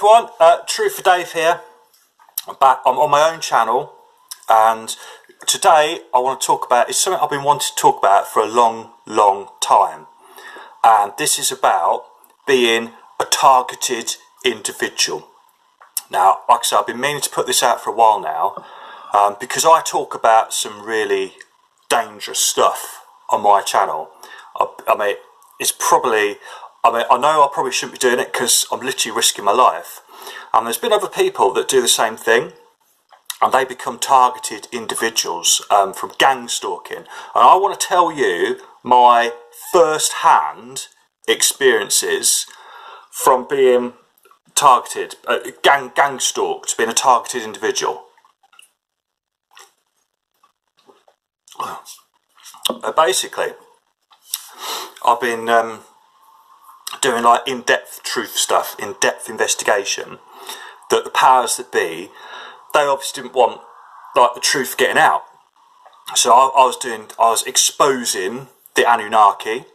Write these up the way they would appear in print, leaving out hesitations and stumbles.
everyone, TrutherDave here. I'm back. I'm on my own channel, and today I want to talk about, it's something I've been wanting to talk about for a long time, and this is about being a targeted individual. Now, like I said, I've been meaning to put this out for a while now, because I talk about some really dangerous stuff on my channel. I mean, it's probably, I know I probably shouldn't be doing it because I'm literally risking my life. And there's been other people that do the same thing, and they become targeted individuals from gang stalking. And I want to tell you my first-hand experiences from being targeted, gang stalked, being a targeted individual. Basically, I've been doing like in-depth truth stuff, in-depth investigation, that the powers that be, they obviously didn't want like the truth getting out. So I was exposing the Anunnaki.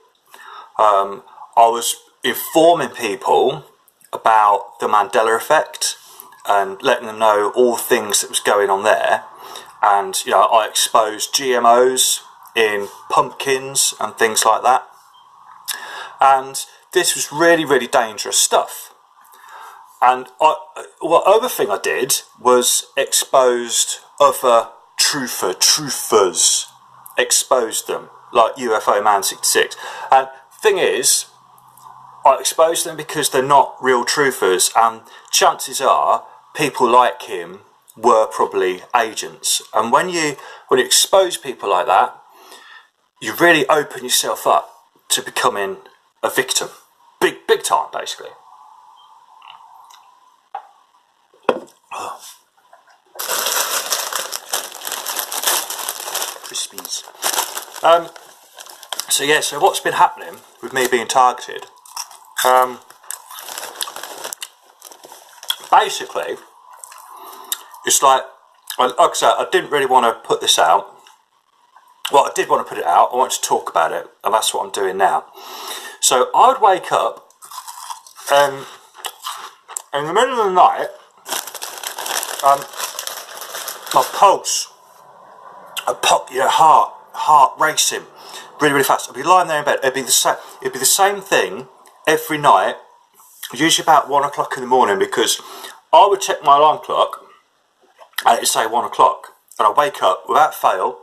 I was informing people about the Mandela effect and letting them know all the things that was going on there. And you know, I exposed GMOs in pumpkins and things like that. And this was really dangerous stuff. And what other thing I did was exposed other truthers, exposed them, like UFO Man 66. And thing is, I exposed them because they're not real truthers, and chances are people like him were probably agents. And when you expose people like that, you really open yourself up to becoming a victim, big time, basically. Oh. Crispies. So yeah, so what's been happening with me being targeted? Basically, it's like I said, I didn't really want to put this out. Well, I did want to put it out. I want to talk about it, and that's what I'm doing now. So I would wake up, and in the middle of the night, my pulse, heart racing, really fast. I'd be lying there in bed. It'd be the same thing every night, usually about 1 o'clock in the morning, because I would check my alarm clock, and it'd say 1 o'clock, and I'd wake up without fail.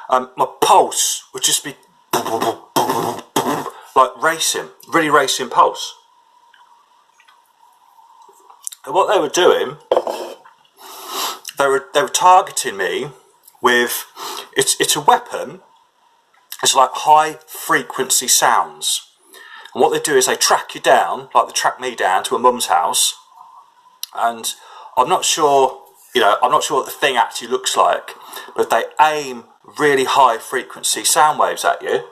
My pulse would just be like racing, really racing pulse. And what they were doing, they were targeting me with, it's a weapon. It's like high frequency sounds. And what they do is they track you down, like they track me down to a mum's house. And I'm not sure, I'm not sure what the thing actually looks like, but they aim really high frequency sound waves at you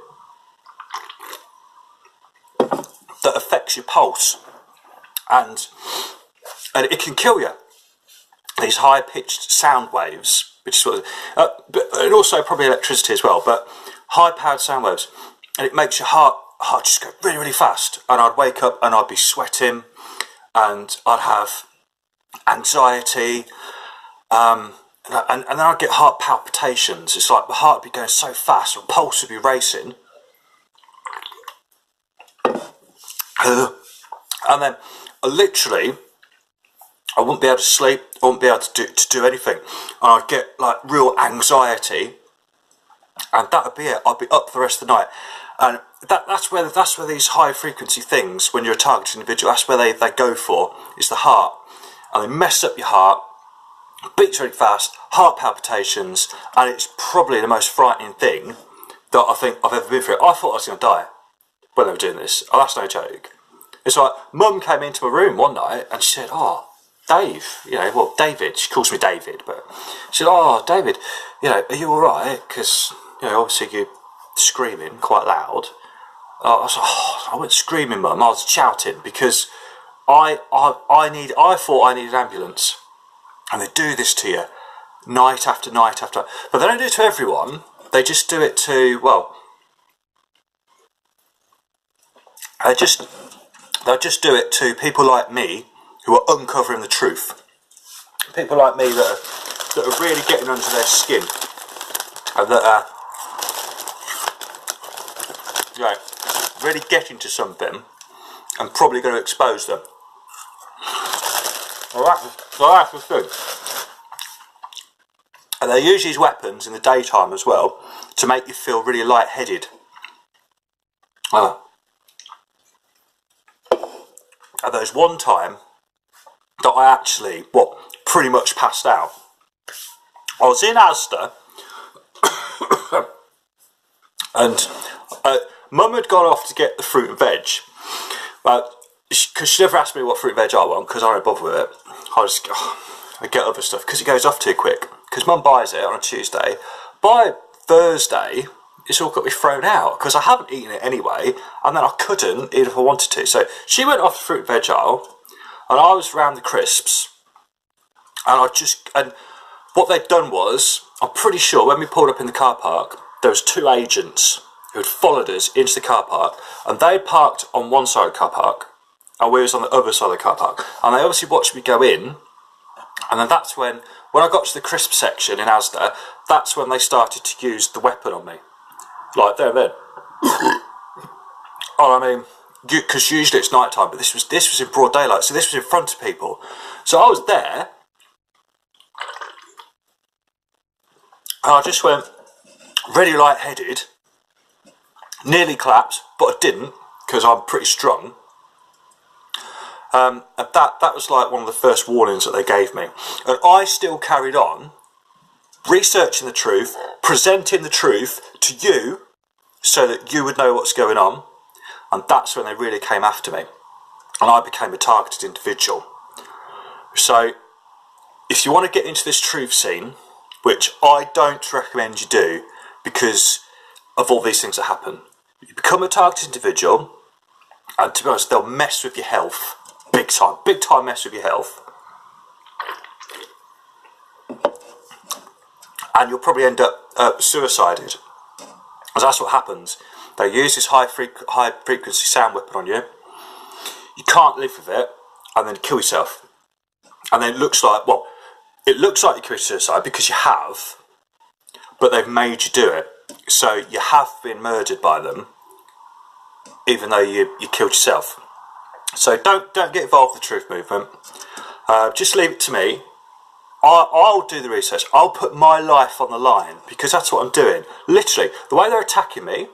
that affects your pulse, and it can kill you. These high pitched sound waves, which is what, and also probably electricity as well, but high powered sound waves, and it makes your heart just go really fast. And I'd wake up and I'd be sweating, and I'd have anxiety, and then I'd get heart palpitations. It's like my heart would be going so fast, my pulse would be racing. And then literally, I wouldn't be able to sleep, I wouldn't be able to do anything. And I'd get like real anxiety, and that would be it. I'd be up for the rest of the night. And that's where these high frequency things, when you're a targeted individual, that's where they go for, is the heart. And they mess up your heart, beats really fast, heart palpitations, and it's probably the most frightening thing that I think I've ever been through. I thought I was going to die when they were doing this. Oh, that's no joke. It's like, Mum came into my room one night and she said, "Oh, Dave, David," she calls me David, but she said, "Oh, David, are you alright? Because, obviously you're screaming quite loud." I was like, I wasn't screaming, Mum, I was shouting, because I thought I needed an ambulance. And they do this to you night after night after. But they don't do it to everyone. They just do it to, well, they'll just do it to people like me who are uncovering the truth. People like me that are really getting under their skin, and that are really getting to something and probably going to expose them. That's the thing. And they use these weapons in the daytime as well to make you feel really lightheaded. And there was one time that I actually, pretty much passed out. I was in Asda, and Mum had gone off to get the fruit and veg, because she never asked me what fruit and veg I want, because I don't bother with it. I get other stuff, because it goes off too quick, because Mum buys it on a Tuesday. By Thursday, it's all got to be thrown out, because I haven't eaten it anyway, and then I couldn't, even if I wanted to. So she went off the fruit and veg aisle, and I was around the crisps, and what they'd done was, I'm pretty sure when we pulled up in the car park, there was 2 agents who had followed us into the car park, and they had parked on one side of the car park, and we was on the other side of the car park, and they obviously watched me go in, and then that's when I got to the crisp section in Asda, that's when they started to use the weapon on me, like there and then. Oh, I mean, because usually it's night time, but this was in broad daylight, so this was in front of people. So I was there, and I just went really lightheaded, nearly collapsed, but I didn't, because I'm pretty strong. And that was like one of the first warnings that they gave me. And I still carried on researching the truth, presenting the truth to you, so that you would know what's going on. And that's when they really came after me, and I became a targeted individual. So if you want to get into this truth scene, which I don't recommend you do because of all these things that happen, you become a targeted individual, and to be honest, they'll mess with your health big time mess with your health, and you'll probably end up suicided, because that's what happens. They use this high frequency sound weapon on you. You can't live with it, and then kill yourself. And then it looks like you committed suicide because you have, but they've made you do it. So you have been murdered by them, even though you killed yourself. So don't get involved with the truth movement. Just leave it to me. I'll do the research. I'll put my life on the line, because that's what I'm doing. Literally, the way they're attacking me,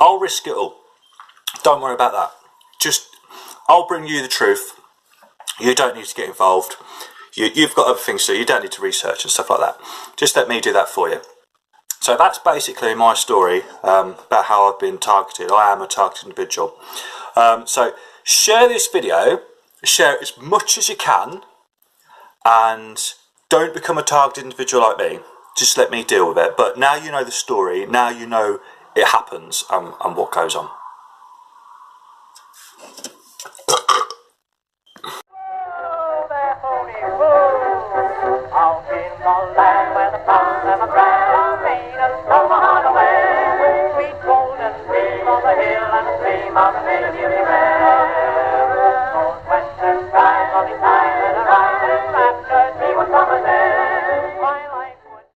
I'll risk it all. Don't worry about that. I'll bring you the truth. You don't need to get involved. You've got other things to do. You don't need to research and stuff like that. Just let me do that for you. So that's basically my story about how I've been targeted. I am a targeted individual. So share this video. Share it as much as you can. And don't become a targeted individual like me. Just let me deal with it. But now you know the story. Now you know it happens and what goes on. Out in the land where the flowers never drown, Venus, come on away. Sweet golden stream on the hill and the stream on the river,